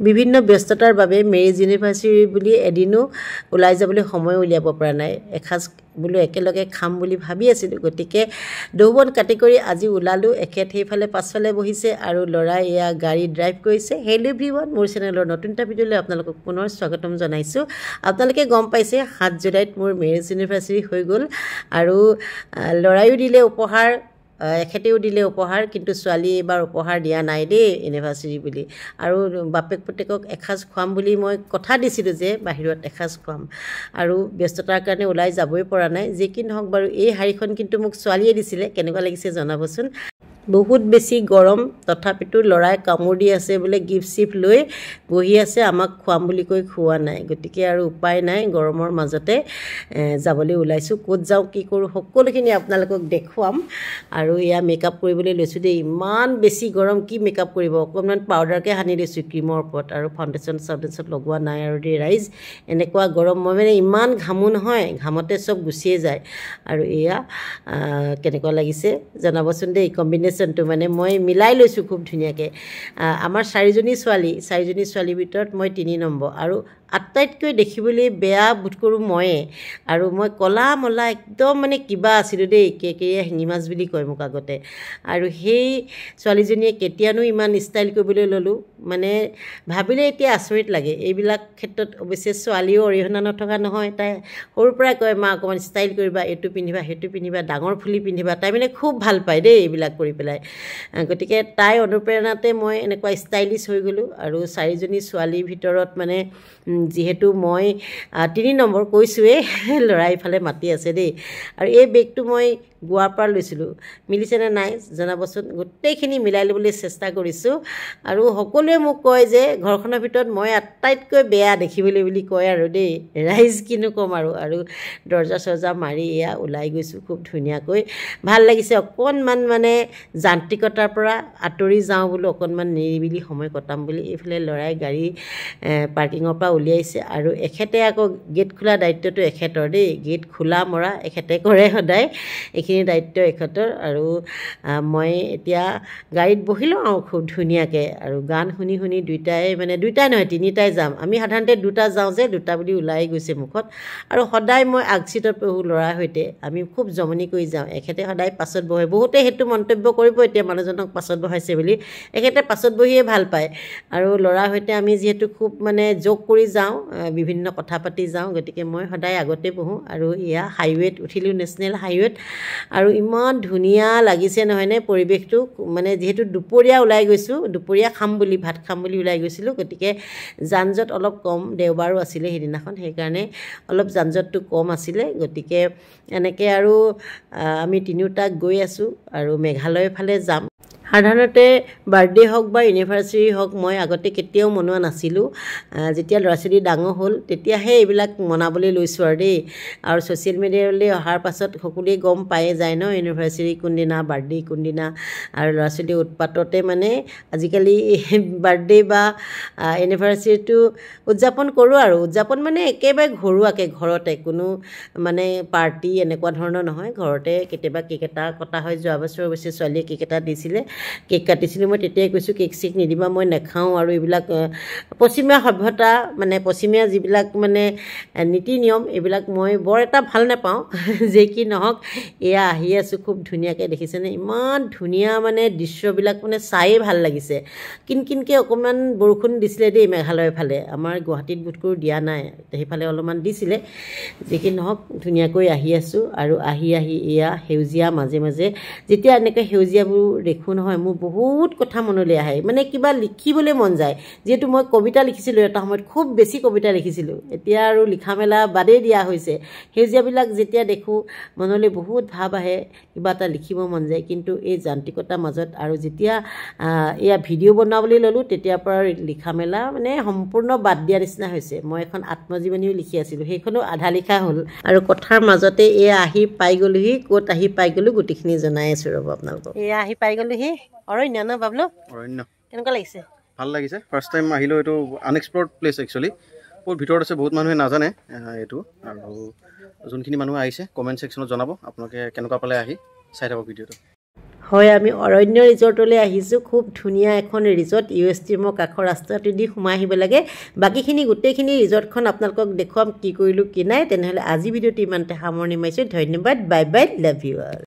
বিভিন্ন ব্যস্ততাৰ বাবে মেৰিজ ইউনিভাৰ্চিটি বুলি এদিনো ওলাই যাবলৈ সময় উলিয়াব পৰা নাই। এসাঁজ বোলো একেলগে খাম বুলি ভাবি আছিলোঁ, গতিকে দৌবন কাটি কৰি আজি ওলালোঁ। এখেত সেইফালে পাছফালে বহিছে আৰু ল'ৰাই এয়া গাড়ী ড্ৰাইভ কৰিছে। হেল্ল' এভৰিৱান, মোৰ চেনেলৰ নতুন এটা ভিডিঅ'লৈ আপোনালোকক পুনৰ স্বাগতম জনাইছোঁ। আপোনালোকে গম পাইছে 7 জুলাইত মোৰ মেৰিজ ইউনিভাৰ্চিটি হৈ গ'ল আৰু ল'ৰায়ো দিলে উপহাৰ, এখেতেও দিলে উপহাৰ, কিন্তু ছোৱালী এইবাৰ উপহাৰ দিয়া নাই দেই ইউনিভাৰ্চিটি বুলি। আৰু বাপেক পুতেকক এসাঁজ খুৱাম বুলি মই কথা দিছিলোঁ যে বাহিৰত এসাঁজ খুৱাম, আৰু ব্যস্ততাৰ কাৰণে ওলাই যাবই পৰা নাই। যি কি নহওক বাৰু, এই শাড়ীখন কিন্তু মোক ছোৱালীয়ে দিছিলে। কেনেকুৱা লাগিছে জনাবচোন। বহুত বেছি গৰম, তথাপিতো ল'ৰাই কামোৰ দি আছে বোলে, গিফ্ট চিফ্ট লৈ বহি আছে, আমাক খুৱাম বুলি কৈ খোৱা নাই। গতিকে আৰু উপায় নাই, গৰমৰ মাজতে যাবলৈ ওলাইছোঁ। ক'ত যাওঁ কি কৰোঁ সকলোখিনি আপোনালোকক দেখুৱাম। আৰু এয়া মেকআপ কৰিবলৈ লৈছোঁ দেই, ইমান বেছি গৰম, কি মেকআপ কৰিব। অকণমান পাউডাৰকৈ সানি লৈছোঁ ক্ৰীমৰ ওপৰত, আৰু ফাউণ্ডেশ্যন লগোৱা নাই আৰু দেই ৰাইজ। এনেকুৱা গৰম, মই মানে ইমান ঘামো নহয়, ঘামতে চব গুচিয়ে যায়। আৰু এয়া কেনেকুৱা লাগিছে জনাবচোন দেই। কম্বিনেশ্যনটো মানে মই মিলাই লৈছোঁ খুব ধুনীয়াকৈ। আমাৰ 4জনী ছোৱালীৰ ভিতৰত মই 3 নম্বৰ, আৰু আটাইতকৈ দেখিবলৈ বেয়া বোধ কৰোঁ ময়ে। আৰু মই ক'লা মলা একদম মানে কিবা আছিলোঁ দেই, কেকেৰীয়া শিঙি মাছ বুলি কয় মোক আগতে। আৰু সেই ছোৱালীজনীয়ে কেতিয়ানো ইমান ষ্টাইল কৰিবলৈ ল'লোঁ, মানে ভাবিলে এতিয়া আচৰিত লাগে। এইবিলাক ক্ষেত্ৰত অৱশ্যে ছোৱালীও অৰিহণা নথকা নহয়। তাই সৰুৰ পৰাই কয়, মা অকণমান ষ্টাইল কৰিবা, এইটো পিন্ধিবা সেইটো পিন্ধিবা, ডাঙৰ ফুলি পিন্ধিবা। তাই মানে খুব ভাল পায় দেই এইবিলাক কৰি পেলাই। গতিকে তাই অনুপ্ৰেৰণাতে মই এনেকুৱা ষ্টাইলিছ হৈ গ'লোঁ। আৰু 4জনী ছোৱালীৰ ভিতৰত মানে যিহেতু মই 3 নম্বৰ কৈছোঁৱেই, ল'ৰাই ইফালে মাতি আছে দেই। আৰু এই বেগটো মই গোৱাৰ পৰা লৈছিলোঁ, মিলিছেনে নাই জনাবচোন। গোটেইখিনি মিলাই ল'বলৈ চেষ্টা কৰিছোঁ। আৰু সকলোৱে মোক কয় যে ঘৰখনৰ ভিতৰত মই আটাইতকৈ বেয়া দেখিবলৈ বুলি কয় আৰু দেই ৰাইজ, কিনো ক'ম আৰু। আৰু দৰ্জা চৰ্জা মাৰি এয়া ওলাই গৈছোঁ খুব ধুনীয়াকৈ। ভাল লাগিছে, অকণমান মানে যান্ত্ৰিকতাৰ পৰা আঁতৰি যাওঁ বোলো, অকণমান নিৰিবিলি সময় কটাম বুলি। এইফালে ল'ৰাই গাড়ী পাৰ্কিঙৰ পৰা উলিয়াইছে, আৰু এখেতে আকৌ গেট খোলা দায়িত্বটো এখেতৰ দেই। গেট খোলা মৰা এখেতে কৰে সদায়, এইখিনি দায়িত্ব এখেতৰ। আৰু মই এতিয়া গাড়ীত বহি লওঁ আৰু খুব ধুনীয়াকৈ, আৰু গান শুনি শুনি দুইটাই নহয় 3টাই যাম। আমি সাধাৰণতে 2টা যাওঁ যে, 2টা বুলি ওলাই গৈছে মুখত। আৰু সদায় মই আগ চিটত বহোঁ ল'ৰাৰ সৈতে, আমি খুব জমনি কৰি যাওঁ। এখেতে সদায় পাছত বহে। বহুতে সেইটো মন্তব্য কৰিব এতিয়া মানুহজনক পাছত বহাইছে বুলি, এখেতে পাছত বহিয়ে ভাল পায়। আৰু ল'ৰাৰ সৈতে আমি যিহেতু খুব মানে যোগ কৰি যাওঁ, বিভিন্ন কথা পাতি যাওঁ, গতিকে মই সদায় আগতে বহোঁ। আৰু এয়া হাইৱেত উঠিলোঁ, নেশ্যনেল হাইৱেত। আৰু ইমান ধুনীয়া লাগিছে নহয়নে পৰিৱেশটো। মানে যিহেতু দুপৰীয়া ওলাই গৈছোঁ, দুপৰীয়া ভাত খাম বুলি ওলাই গৈছিলোঁ, গতিকে যান জঁট অলপ কম, দেওবাৰো আছিলে সেইদিনাখন, সেইকাৰণে অলপ যান জঁটটো কম আছিলে। গতিকে এনেকৈ আৰু আমি 3ওটা গৈ আছোঁ, আৰু মেঘালয়ৰ ফালে যাম। সাধাৰণতে বাৰ্থডে হওক বা ইউনিভাৰ্চিটি হওক, মই আগতে কেতিয়াও মনোৱা নাছিলোঁ। যেতিয়া ল'ৰা ছোৱালী ডাঙৰ হ'ল তেতিয়াহে এইবিলাক মনাবলৈ লৈছোঁ আৰু দেই। আৰু ছ'চিয়েল মিডিয়ালৈ অহাৰ পাছত সকলোৱে গম পায়ে যায় ন, ইউনিভাৰ্চিটি কোনদিনা, বাৰ্থডে কোনদিনা। আৰু ল'ৰা ছোৱালীৰ উৎপাততে মানে আজিকালি বাৰ্থডে বা ইউনিভাৰ্চিটিটো উদযাপন কৰোঁ। আৰু উদযাপন মানে একেবাৰে ঘৰুৱাকৈ, ঘৰতে, কোনো মানে পাৰ্টি এনেকুৱা ধৰণৰ নহয়, ঘৰতে কেতিয়াবা কেক এটা কটা হয়। যোৱা বছৰ অৱশ্যে ছোৱালীয়ে কেক এটা দিছিলে, কেক কাটিছিলোঁ। মই তেতিয়াই কৈছোঁ কেক চেক নিদিবা, মই নাখাওঁ। আৰু এইবিলাক পশ্চিমীয়া সভ্যতা, মানে পশ্চিমীয়া যিবিলাক মানে নীতি নিয়ম, এইবিলাক মই বৰ এটা ভাল নাপাওঁ। যে কি নহওক, এয়া আহি আছোঁ খুব ধুনীয়াকৈ, দেখিছেনে ইমান ধুনীয়া মানে দৃশ্যবিলাক, মানে চায়েই ভাল লাগিছে। কিনকিনকৈ অকণমান বৰষুণ দিছিলে দেই মেঘালয়ৰ ফালে, আমাৰ গুৱাহাটীত বোধকৰো দিয়া নাই, সেইফালে অলপমান দিছিলে। যি কি নহওক ধুনীয়াকৈ আহি আছোঁ। আৰু আহি এয়া সেউজীয়া, মাজে মাজে যেতিয়া এনেকৈ সেউজীয়াবোৰ দেখোঁ নহয়, মোৰ বহুত কথা মনলৈ আহে, মানে কিবা লিখিবলৈ মন যায়। যিহেতু মই কবিতা লিখিছিলোঁ এটা সময়ত, খুব বেছি কবিতা লিখিছিলোঁ, এতিয়া আৰু লিখা মেলা বাদেই দিয়া হৈছে। সেউজীয়াবিলাক যেতিয়া দেখোঁ মনলৈ বহুত ভাৱ আহে, কিবা এটা লিখিব মন যায়। কিন্তু এই যান্ত্ৰিকতাৰ মাজত, আৰু যেতিয়া এয়া ভিডিঅ' বনাবলৈ ল'লোঁ, তেতিয়াৰ পৰা লিখা মেলা মানে সম্পূৰ্ণ বাদ দিয়া নিচিনা হৈছে। মই এখন আত্মজীৱনীও লিখি আছিলোঁ, সেইখনো আধা লিখা হ'ল। আৰু কথাৰ মাজতে এয়া আহি পাই গ'লোহি, ক'ত আহি পাই গ'লোঁ গোটেইখিনি জনাই আছোঁ ৰ'ব আপোনালোকক। এয়া আহি পাই গ'লোহি অৰণ্য, ন বাবলু? অৰণ্য কেনেকুৱা লাগিছে? ভাল লাগিছে। ফাৰ্ষ্ট টাইম আহিলোঁ, এইটো আনএক্সপ্ল'ৰ্ড প্লেচ একচুৱেলি, বহুত ভিতৰত আছে, বহুত মানুহে নাজানে এইটো। আৰু যোনখিনি মানুহ আহিছে কমেণ্ট ছেকশ্যনত জনাব আপোনালোকে কেনেকুৱা পালে আহি, চাই থাকক ভিডিঅ'টো। হয় আমি অৰণ্য ৰিজৰ্টলৈ আহিছোঁ খুব ধুনীয়া এখন ৰিজৰ্ট USTMৰ কাষৰ ৰাস্তাটো দি সোমাই আহিব লাগে বাকীখিনি গোটেইখিনি ৰিজৰ্টখন আপোনালোকক দেখুৱাম কি কৰিলোঁ কি নাই তেনেহ'লে আজি ভিডিঅ'টো ইমানতে সামৰণি মাৰিছোঁ ধন্যবাদ bye bye love you all